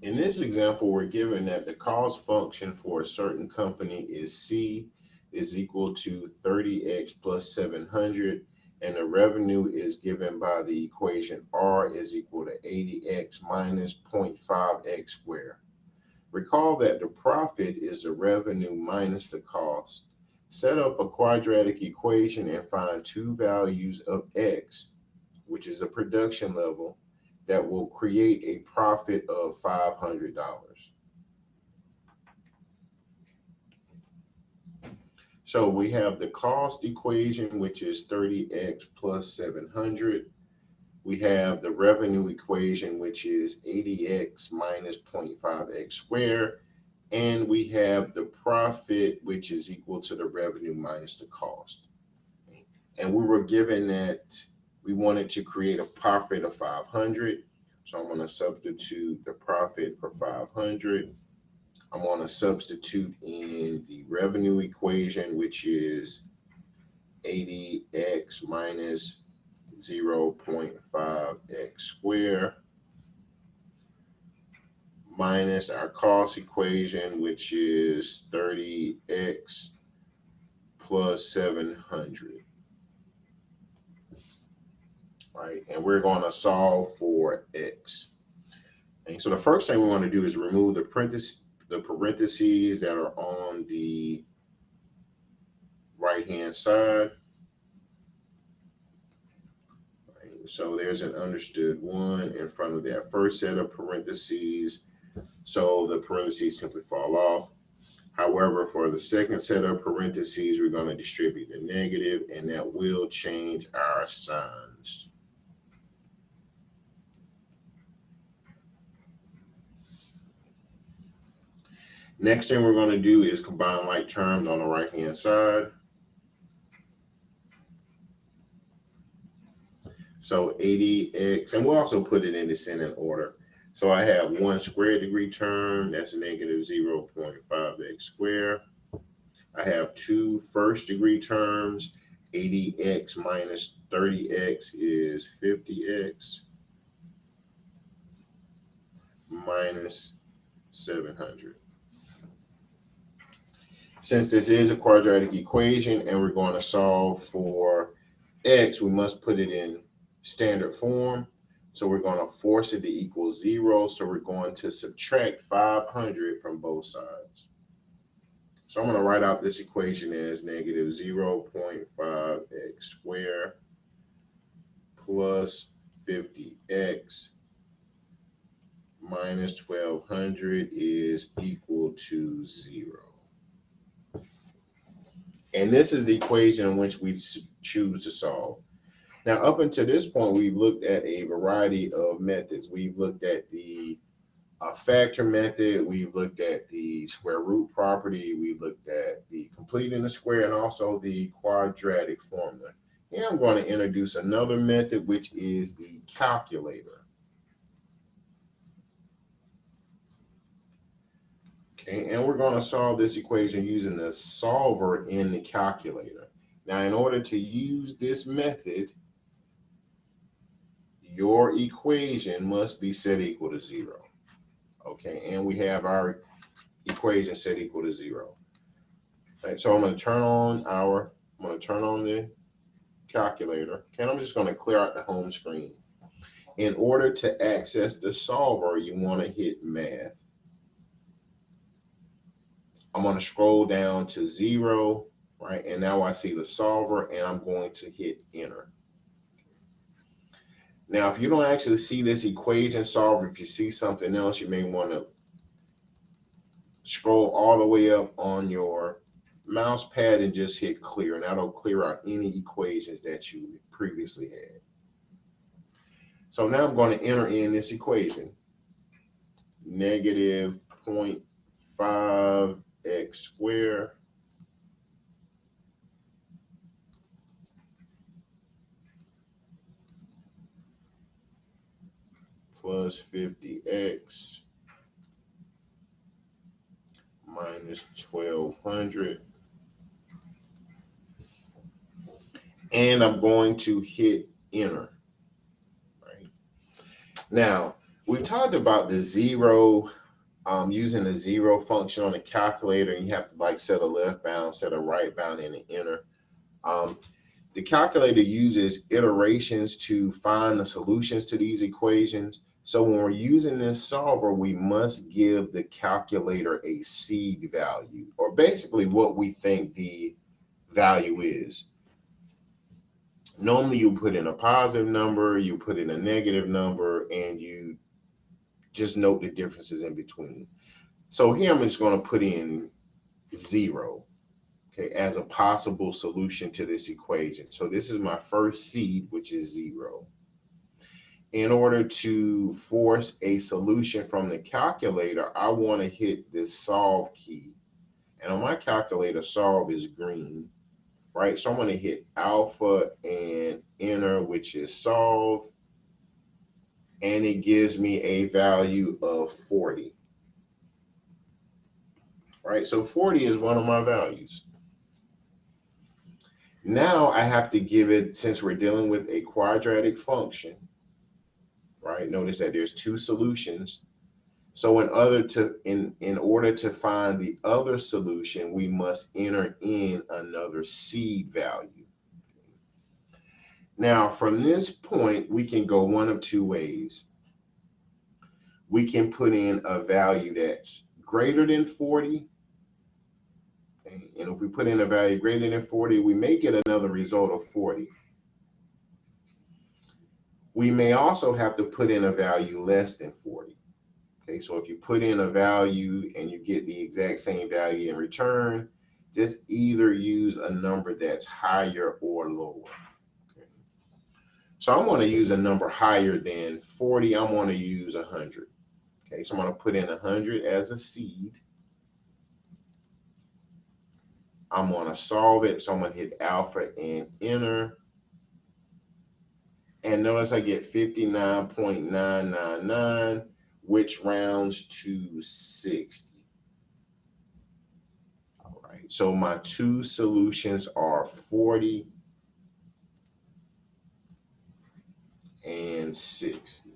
In this example, we're given that the cost function for a certain company is C is equal to 30x plus 700, and the revenue is given by the equation R is equal to 80x minus 0.5x squared. Recall that the profit is the revenue minus the cost. Set up a quadratic equation and find two values of x, which is the production level, that will create a profit of $500. So we have the cost equation, which is 30x plus 700. We have the revenue equation, which is 80x minus 0.5x squared. And we have the profit, which is equal to the revenue minus the cost. And we were given that we wanted to create a profit of 500. So I'm going to substitute the profit for 500. I'm going to substitute in the revenue equation, which is 80x minus 0.5x squared minus our cost equation, which is 30x plus 700. Right, and we're going to solve for x. And so the first thing we want to do is remove the parentheses that are on the right hand side. Right, so there's an understood one in front of that first set of parentheses, so the parentheses simply fall off. However, for the second set of parentheses, we're going to distribute the negative, and that will change our signs. Next thing we're going to do is combine like terms on the right hand side. So 80x, and we'll also put it in descending order. So I have one square degree term, that's negative 0.5x squared. I have two first degree terms, 80x minus 30x is 50x minus 700. Since this is a quadratic equation and we're going to solve for x, we must put it in standard form. So we're going to force it to equal 0. So we're going to subtract 500 from both sides. So I'm going to write out this equation as negative 0.5x squared plus 50x minus 1200 is equal to 0. And this is the equation in which we choose to solve. Now, up until this point, we've looked at a variety of methods. We've looked at the factor method, we've looked at the square root property, we've looked at the completing the square, and also the quadratic formula. And I'm going to introduce another method, which is the calculator. Okay, and we're going to solve this equation using the solver in the calculator. Now, in order to use this method, your equation must be set equal to 0. Okay, and we have our equation set equal to 0. Right, so I'm going to turn on the calculator. Okay, I'm just going to clear out the home screen. In order to access the solver, you want to hit math. I'm going to scroll down to 0, right? And now I see the solver, and I'm going to hit enter. Now, if you don't actually see this equation solver, if you see something else, you may want to scroll all the way up on your mouse pad and just hit clear, and that'll clear out any equations that you previously had. So now I'm going to enter in this equation, negative 0.5x squared plus 50x minus 1200, and I'm going to hit enter. Right now, We've talked about the zero, using the zero function on the calculator, and you have to like set a left bound, set a right bound, and an enter. The calculator uses iterations to find the solutions to these equations. So when we're using this solver, we must give the calculator a seed value, or basically what we think the value is. Normally you put in a positive number, you put in a negative number, and you just note the differences in between. So here I'm just going to put in 0, okay, as a possible solution to this equation. So this is my first seed, which is 0. In order to force a solution from the calculator, I want to hit this solve key. And on my calculator, solve is green, right? So I'm going to hit alpha and enter, which is solve. And it gives me a value of 40. Right? So 40 is one of my values. Now I have to give it, since we're dealing with a quadratic function, right? Notice that there's two solutions. So in order to find the other solution, we must enter in another seed value. Now from this point, we can go one of two ways. We can put in a value that's greater than 40. And if we put in a value greater than 40, we may get another result of 40. We may also have to put in a value less than 40. Okay, so if you put in a value and you get the exact same value in return, just either use a number that's higher or lower. Okay. So I'm going to use a number higher than 40. I'm going to use 100. Okay, so I'm going to put in 100 as a seed. I'm going to solve it. So I'm going to hit alpha and enter. And notice I get 59.999, which rounds to 60. All right, so my two solutions are 40 and 60.